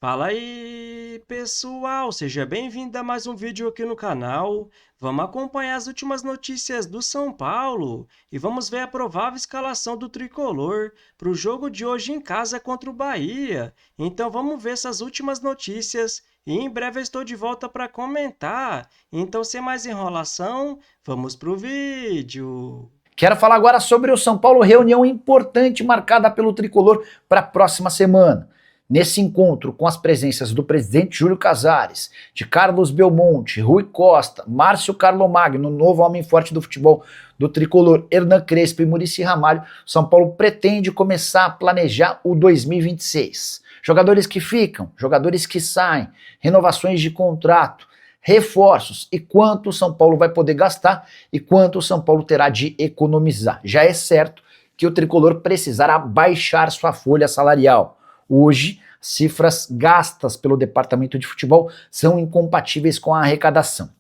Fala aí, pessoal! Seja bem-vindo a mais um vídeo aqui no canal. Vamos acompanhar as últimas notícias do São Paulo e vamos ver a provável escalação do Tricolor para o jogo de hoje em casa contra o Bahia. Então vamos ver essas últimas notícias e em breve eu estou de volta para comentar. Então, sem mais enrolação, vamos para o vídeo. Quero falar agora sobre o São Paulo, reunião importante marcada pelo Tricolor para a próxima semana. Nesse encontro, com as presenças do presidente Júlio Casares, de Carlos Belmonte, Rui Costa, Márcio Carlomagno, novo homem forte do futebol do Tricolor, Hernan Crespo e Muricy Ramalho, São Paulo pretende começar a planejar o 2026. Jogadores que ficam, jogadores que saem, renovações de contrato, reforços e quanto o São Paulo vai poder gastar e quanto o São Paulo terá de economizar. Já é certo que o Tricolor precisará baixar sua folha salarial. Hoje, cifras gastas pelo departamento de futebol são incompatíveis com a arrecadação.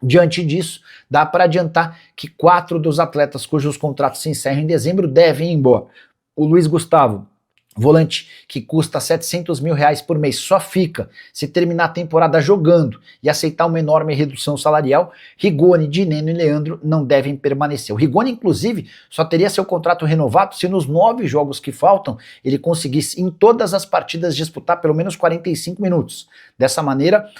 Diante disso, dá para adiantar que 4 dos atletas cujos contratos se encerram em dezembro devem ir embora. O Luiz Gustavo, volante que custa R$700 mil por mês, só fica se terminar a temporada jogando e aceitar uma enorme redução salarial. Rigoni, Dineno e Leandro não devem permanecer. O Rigoni, inclusive, só teria seu contrato renovado se nos 9 jogos que faltam ele conseguisse em todas as partidas disputar pelo menos 45 minutos. Dessa maneira,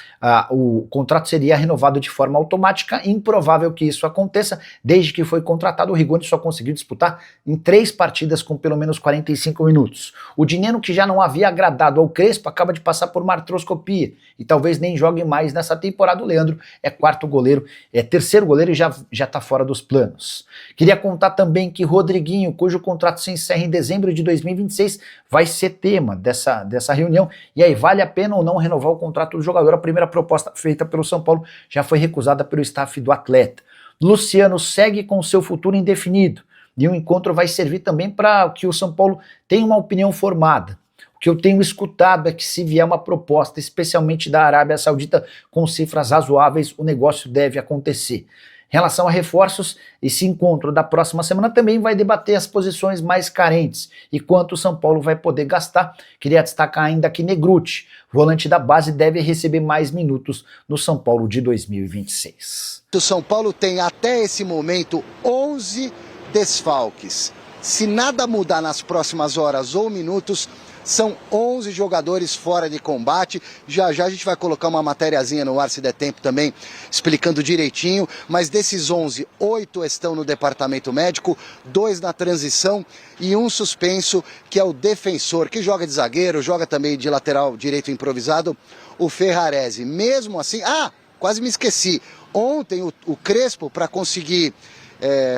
o contrato seria renovado de forma automática. Improvável que isso aconteça. Desde que foi contratado, o Rigoni só conseguiu disputar em 3 partidas com pelo menos 45 minutos. O Dineno, que já não havia agradado ao Crespo, acaba de passar por uma artroscopia e talvez nem jogue mais nessa temporada. O Leandro é terceiro goleiro e já está fora dos planos. Queria contar também que Rodriguinho, cujo contrato se encerra em dezembro de 2026, vai ser tema dessa reunião. E aí, vale a pena ou não renovar o contrato do jogador? A primeira proposta feita pelo São Paulo já foi recusada pelo staff do atleta. Luciano segue com seu futuro indefinido. E o encontro vai servir também para que o São Paulo tenha uma opinião formada. O que eu tenho escutado é que se vier uma proposta, especialmente da Arábia Saudita, com cifras razoáveis, o negócio deve acontecer. Em relação a reforços, esse encontro da próxima semana também vai debater as posições mais carentes e quanto o São Paulo vai poder gastar. Queria destacar ainda que Negrutti, volante da base, deve receber mais minutos no São Paulo de 2026. O São Paulo tem até esse momento 11 desfalques. Se nada mudar nas próximas horas ou minutos, são 11 jogadores fora de combate. Já a gente vai colocar uma matériazinha no ar, se der tempo também, explicando direitinho. Mas desses 11, 8 estão no departamento médico, 2 na transição e um suspenso, que é o defensor, que joga de zagueiro, joga também de lateral direito improvisado, o Ferrarese. Mesmo assim, quase me esqueci. Ontem o Crespo, para conseguir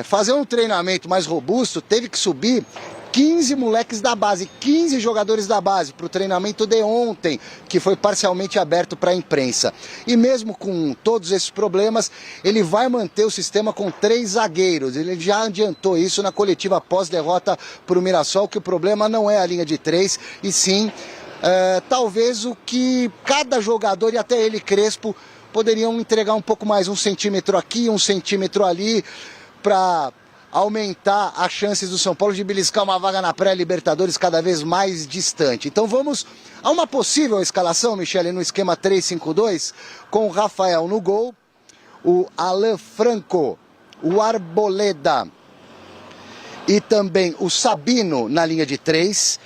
fazer um treinamento mais robusto, teve que subir 15 moleques da base, 15 jogadores da base para o treinamento de ontem, que foi parcialmente aberto para a imprensa. E mesmo com todos esses problemas, ele vai manter o sistema com 3 zagueiros. Ele já adiantou isso na coletiva pós-derrota para o Mirassol, que o problema não é a linha de 3, e sim, talvez o que cada jogador, e até ele, Crespo, poderiam entregar um pouco mais, 1 centímetro aqui, 1 centímetro ali, para aumentar as chances do São Paulo de beliscar uma vaga na pré-Libertadores cada vez mais distante. Então vamos a uma possível escalação, Michele, no esquema 3-5-2, com o Rafael no gol, o Alan Franco, o Arboleda e também o Sabino na linha de 3.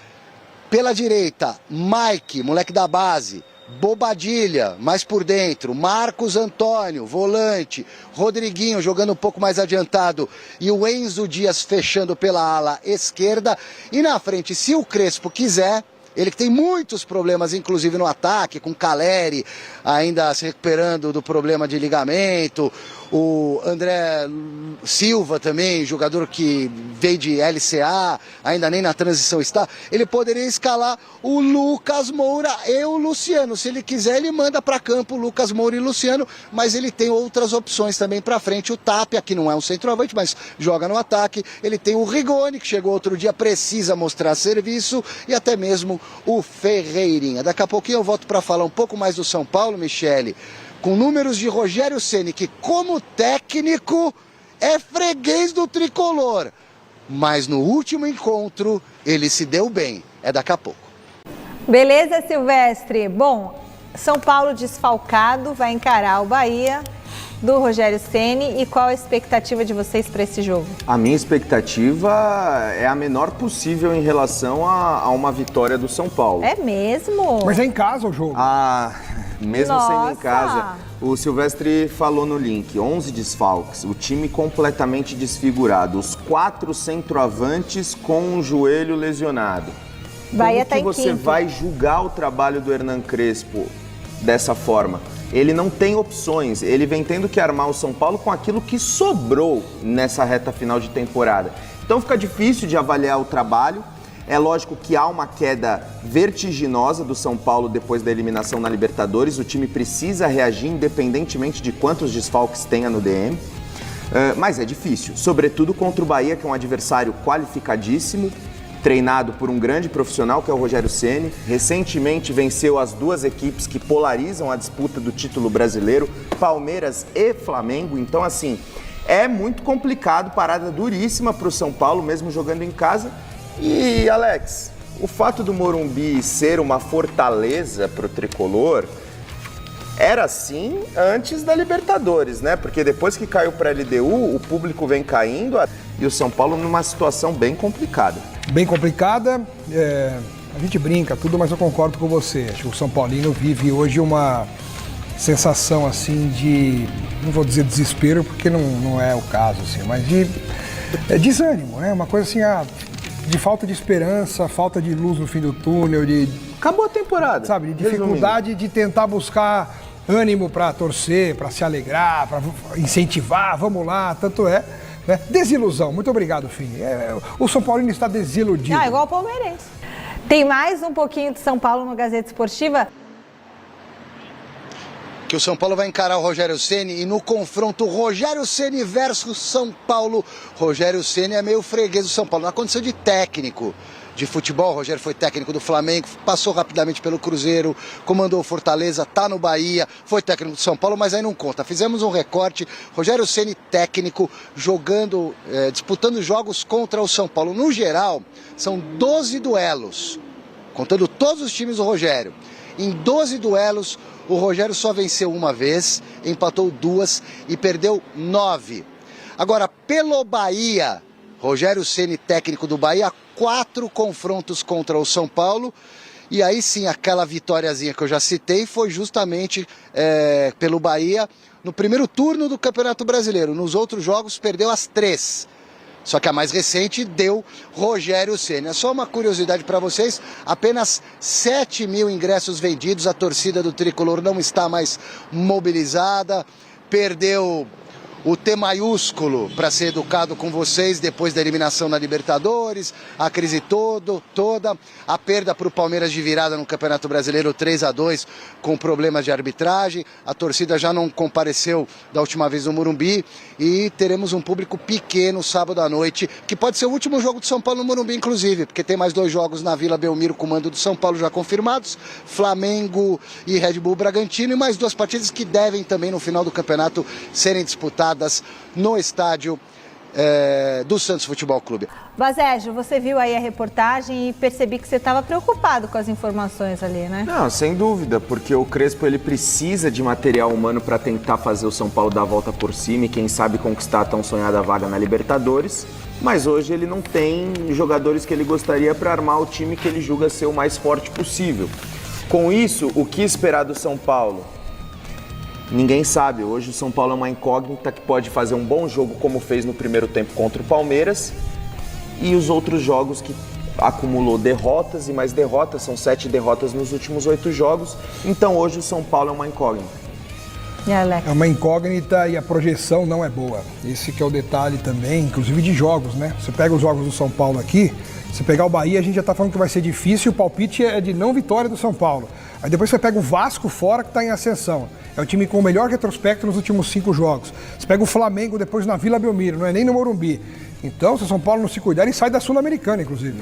Pela direita, Mike, moleque da base, Bobadilha, mais por dentro, Marcos Antônio, volante, Rodriguinho jogando um pouco mais adiantado e o Enzo Dias fechando pela ala esquerda. E na frente, se o Crespo quiser, ele que tem muitos problemas, inclusive no ataque, com Caleri ainda se recuperando do problema de ligamento, o André Silva também, jogador que veio de LCA, ainda nem na transição está, ele poderia escalar o Lucas Moura e o Luciano. Se ele quiser, ele manda para campo o Lucas Moura e Luciano, mas ele tem outras opções também para frente. O Tapia, que não é um centroavante, mas joga no ataque. Ele tem o Rigoni, que chegou outro dia, precisa mostrar serviço, e até mesmo o Ferreirinha. Daqui a pouquinho eu volto para falar um pouco mais do São Paulo, Michele, com números de Rogério Ceni, que como técnico é freguês do Tricolor, mas no último encontro ele se deu bem. É daqui a pouco. Beleza, Silvestre? Bom, São Paulo desfalcado vai encarar o Bahia do Rogério Ceni. E qual a expectativa de vocês para esse jogo? A minha expectativa é a menor possível em relação a uma vitória do São Paulo. É mesmo? Mas é em casa o jogo. Mesmo sendo em casa, Nossa! o Silvestre falou no link, 11 desfalques, o time completamente desfigurado, os 4 centroavantes com um joelho lesionado. Bahia Como tá que em você quinto. vai julgar o trabalho do Hernan Crespo dessa forma? Ele não tem opções, ele vem tendo que armar o São Paulo com aquilo que sobrou nessa reta final de temporada. Então fica difícil de avaliar o trabalho. É lógico que há uma queda vertiginosa do São Paulo depois da eliminação na Libertadores. O time precisa reagir independentemente de quantos desfalques tenha no DM. Mas é difícil, sobretudo contra o Bahia, que é um adversário qualificadíssimo, treinado por um grande profissional, que é o Rogério Ceni. Recentemente venceu as 2 equipes que polarizam a disputa do título brasileiro, Palmeiras e Flamengo. Então, assim, é muito complicado, parada duríssima para o São Paulo, mesmo jogando em casa. E, Alex, o fato do Morumbi ser uma fortaleza para o tricolor era assim antes da Libertadores, né? Porque depois que caiu para a LDU, o público vem caindo e o São Paulo numa situação bem complicada. Bem complicada, a gente brinca tudo, mas eu concordo com você. Acho que o São Paulino vive hoje uma sensação assim de, não vou dizer desespero, porque não é o caso, assim, mas de desânimo, né? Uma coisa assim, de falta de esperança, falta de luz no fim do túnel, Acabou a temporada. sabe, de dificuldade de tentar buscar ânimo para torcer, para se alegrar, para incentivar, vamos lá, tanto é, né? Desilusão, muito obrigado, Fini. O São Paulino está desiludido. Igual o palmeirense. Tem mais um pouquinho de São Paulo no Gazeta Esportiva? Que o São Paulo vai encarar o Rogério Ceni e no confronto Rogério Ceni versus São Paulo, Rogério Ceni é meio freguês do São Paulo, na condição de técnico de futebol. O Rogério foi técnico do Flamengo, passou rapidamente pelo Cruzeiro, comandou o Fortaleza, tá no Bahia, foi técnico do São Paulo, mas aí não conta. Fizemos um recorte, Rogério Ceni técnico, jogando, disputando jogos contra o São Paulo. No geral, são 12 duelos, contando todos os times do Rogério. Em 12 duelos, o Rogério só venceu uma vez, empatou 2 e perdeu 9. Agora, pelo Bahia, Rogério Ceni, técnico do Bahia, 4 confrontos contra o São Paulo. E aí sim, aquela vitóriazinha que eu já citei foi justamente pelo Bahia no primeiro turno do Campeonato Brasileiro. Nos outros jogos, perdeu as 3. Só que a mais recente deu Rogério Ceni. É só uma curiosidade para vocês, apenas 7 mil ingressos vendidos, a torcida do Tricolor não está mais mobilizada, perdeu o T maiúsculo, para ser educado com vocês, depois da eliminação na Libertadores, a crise toda, a perda para o Palmeiras de virada no Campeonato Brasileiro 3-2, com problemas de arbitragem, a torcida já não compareceu da última vez no Morumbi, e teremos um público pequeno sábado à noite, que pode ser o último jogo do São Paulo no Morumbi, inclusive, porque tem mais 2 jogos na Vila Belmiro com o mando do São Paulo já confirmados, Flamengo e Red Bull Bragantino, e mais 2 partidas que devem também no final do campeonato serem disputadas no estádio do Santos Futebol Clube. Bazejo, você viu aí a reportagem e percebi que você estava preocupado com as informações ali, né? Não, sem dúvida, porque o Crespo ele precisa de material humano para tentar fazer o São Paulo dar a volta por cima e quem sabe conquistar a tão sonhada vaga na Libertadores, mas hoje ele não tem jogadores que ele gostaria para armar o time que ele julga ser o mais forte possível. Com isso, o que esperar do São Paulo? Ninguém sabe. Hoje o São Paulo é uma incógnita que pode fazer um bom jogo como fez no primeiro tempo contra o Palmeiras e os outros jogos que acumulou derrotas e mais derrotas, são 7 derrotas nos últimos 8 jogos, então hoje o São Paulo é uma incógnita. E Alex? É uma incógnita e a projeção não é boa. Esse que é o detalhe também, inclusive de jogos, né? Você pega os jogos do São Paulo aqui, se pegar o Bahia, a gente já tá falando que vai ser difícil, o palpite é de não vitória do São Paulo. Aí depois você pega o Vasco fora, que tá em ascensão. É o time com o melhor retrospecto nos últimos 5 jogos. Você pega o Flamengo depois na Vila Belmiro, não é nem no Morumbi. Então, se o São Paulo não se cuidar, ele sai da Sul-Americana, inclusive.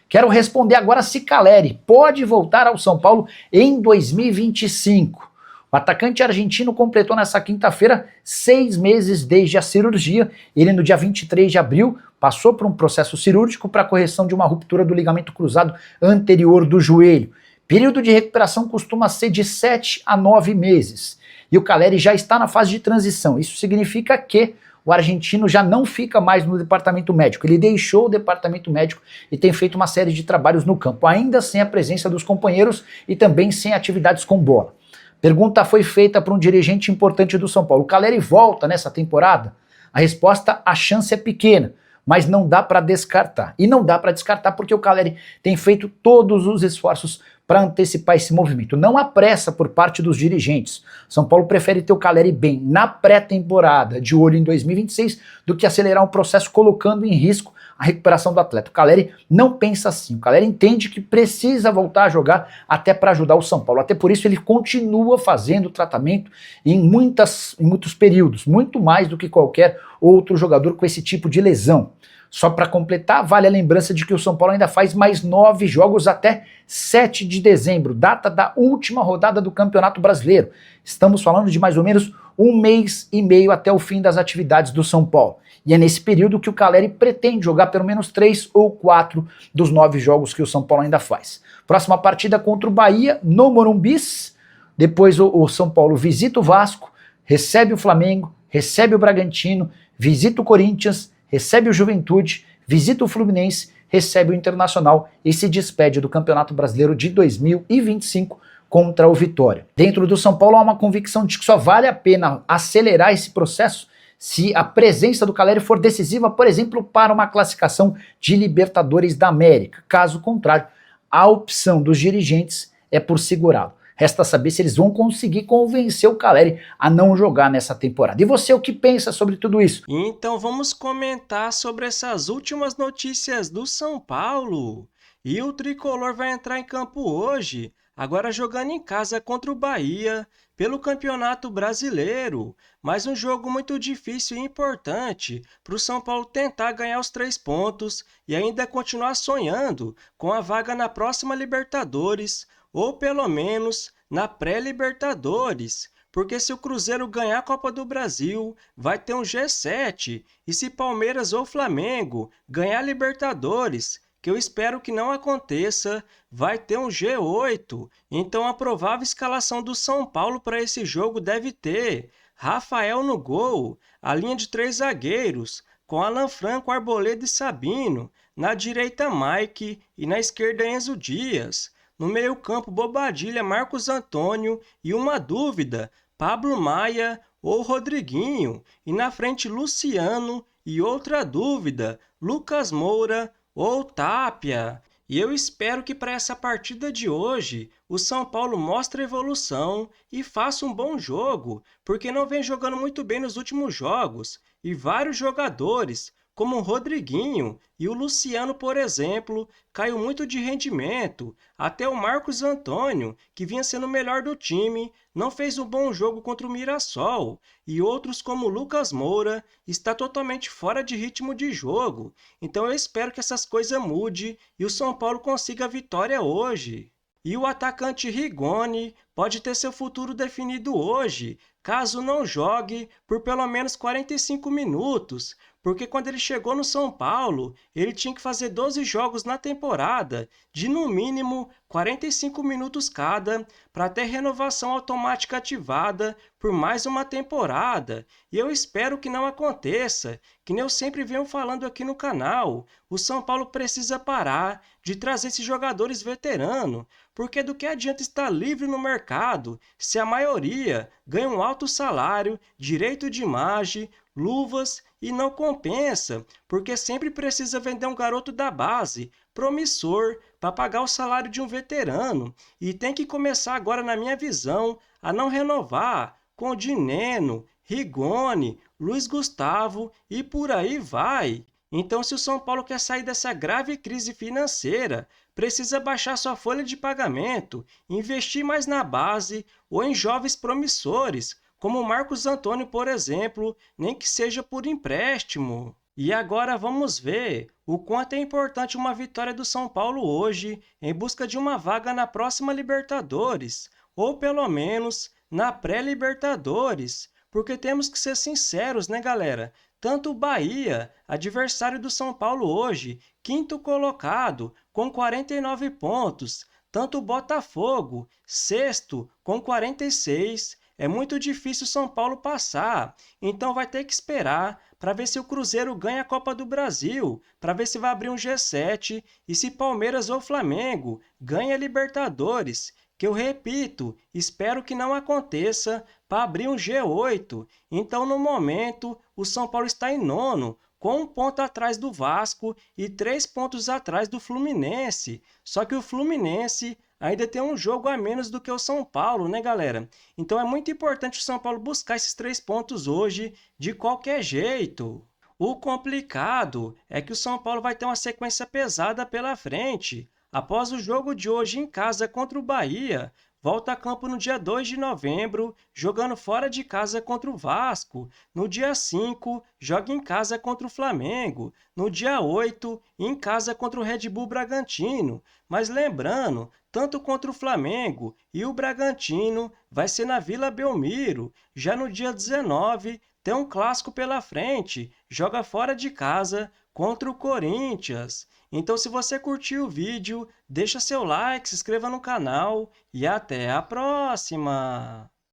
Quero responder agora se Caleri pode voltar ao São Paulo em 2025. O atacante argentino completou nessa quinta-feira 6 meses desde a cirurgia. Ele, no dia 23 de abril, passou por um processo cirúrgico para correção de uma ruptura do ligamento cruzado anterior do joelho. Período de recuperação costuma ser de 7 a 9 meses. E o Caleri já está na fase de transição. Isso significa que o argentino já não fica mais no departamento médico. Ele deixou o departamento médico e tem feito uma série de trabalhos no campo, ainda sem a presença dos companheiros e também sem atividades com bola. Pergunta foi feita para um dirigente importante do São Paulo. O Caleri volta nessa temporada? A resposta, a chance é pequena, mas não dá para descartar. E não dá para descartar porque o Caleri tem feito todos os esforços para antecipar esse movimento. Não há pressa por parte dos dirigentes. São Paulo prefere ter o Caleri bem na pré-temporada, de olho em 2026, do que acelerar um processo colocando em risco a recuperação do atleta. O Caleri não pensa assim. O Caleri entende que precisa voltar a jogar até para ajudar o São Paulo. Até por isso ele continua fazendo tratamento em muitos períodos, muito mais do que qualquer outro jogador com esse tipo de lesão. Só para completar, vale a lembrança de que o São Paulo ainda faz mais 9 jogos até 7 de dezembro, data da última rodada do Campeonato Brasileiro. Estamos falando de mais ou menos 1 mês e meio até o fim das atividades do São Paulo. E é nesse período que o Caleri pretende jogar pelo menos 3 ou 4 dos 9 jogos que o São Paulo ainda faz. Próxima partida contra o Bahia, no Morumbis. Depois o São Paulo visita o Vasco, recebe o Flamengo, recebe o Bragantino, visita o Corinthians, recebe o Juventude, visita o Fluminense, recebe o Internacional e se despede do Campeonato Brasileiro de 2025 contra o Vitória. Dentro do São Paulo há uma convicção de que só vale a pena acelerar esse processo se a presença do Caleri for decisiva, por exemplo, para uma classificação de Libertadores da América. Caso contrário, a opção dos dirigentes é por segurá-lo. Resta saber se eles vão conseguir convencer o Caleri a não jogar nessa temporada. E você, o que pensa sobre tudo isso? Então vamos comentar sobre essas últimas notícias do São Paulo. E o tricolor vai entrar em campo hoje, agora jogando em casa contra o Bahia, pelo Campeonato Brasileiro. Mais um jogo muito difícil e importante para o São Paulo tentar ganhar os 3 pontos e ainda continuar sonhando com a vaga na próxima Libertadores, ou pelo menos na pré-Libertadores, porque se o Cruzeiro ganhar a Copa do Brasil, vai ter um G7, e se Palmeiras ou Flamengo ganhar a Libertadores, que eu espero que não aconteça, vai ter um G8. Então a provável escalação do São Paulo para esse jogo deve ter Rafael no gol, a linha de 3 zagueiros, com Alan Franco, Arboleda e Sabino, na direita Mike e na esquerda Enzo Dias. No meio-campo, Bobadilha, Marcos Antônio e uma dúvida, Pablo Maia ou Rodriguinho. E na frente, Luciano e outra dúvida, Lucas Moura ou Tapia. E eu espero que para essa partida de hoje, o São Paulo mostre evolução e faça um bom jogo, porque não vem jogando muito bem nos últimos jogos. E vários jogadores, como o Rodriguinho e o Luciano, por exemplo, caiu muito de rendimento. Até o Marcos Antônio, que vinha sendo o melhor do time, não fez um bom jogo contra o Mirassol. E outros, como o Lucas Moura, está totalmente fora de ritmo de jogo. Então eu espero que essas coisas mudem e o São Paulo consiga a vitória hoje. E o atacante Rigoni pode ter seu futuro definido hoje, caso não jogue por pelo menos 45 minutos, porque quando ele chegou no São Paulo, ele tinha que fazer 12 jogos na temporada, de no mínimo 45 minutos cada, para ter renovação automática ativada por mais uma temporada. E eu espero que não aconteça, que nem eu sempre venho falando aqui no canal, o São Paulo precisa parar de trazer esses jogadores veteranos, porque do que adianta estar livre no mercado se a maioria ganha um alto salário, direito de imagem, luvas e não compensa, porque sempre precisa vender um garoto da base, promissor, para pagar o salário de um veterano. E tem que começar agora, na minha visão, a não renovar com Dineno, Rigoni, Luiz Gustavo e por aí vai. Então, se o São Paulo quer sair dessa grave crise financeira, precisa baixar sua folha de pagamento, investir mais na base ou em jovens promissores, como o Marcos Antônio, por exemplo, nem que seja por empréstimo. E agora vamos ver o quanto é importante uma vitória do São Paulo hoje em busca de uma vaga na próxima Libertadores, ou pelo menos na pré-Libertadores, porque temos que ser sinceros, né, galera? Tanto o Bahia, adversário do São Paulo hoje, quinto colocado, com 49 pontos, Tanto o Botafogo, sexto, com 46, é muito difícil o São Paulo passar, então vai ter que esperar para ver se o Cruzeiro ganha a Copa do Brasil, para ver se vai abrir um G7 e se Palmeiras ou Flamengo ganha a Libertadores, que eu repito, espero que não aconteça para abrir um G8. Então, no momento, o São Paulo está em nono, com 1 ponto atrás do Vasco e 3 pontos atrás do Fluminense. Só que o Fluminense ainda tem um jogo a menos do que o São Paulo, né, galera? Então é muito importante o São Paulo buscar esses 3 pontos hoje de qualquer jeito. O complicado é que o São Paulo vai ter uma sequência pesada pela frente. Após o jogo de hoje em casa contra o Bahia, volta a campo no dia 2 de novembro, jogando fora de casa contra o Vasco. No dia 5, joga em casa contra o Flamengo. No dia 8, em casa contra o Red Bull Bragantino. Mas lembrando, tanto contra o Flamengo e o Bragantino vai ser na Vila Belmiro. Já no dia 19, tem um clássico pela frente, joga fora de casa contra o Corinthians. Então, se você curtiu o vídeo, deixa seu like, se inscreva no canal e até a próxima!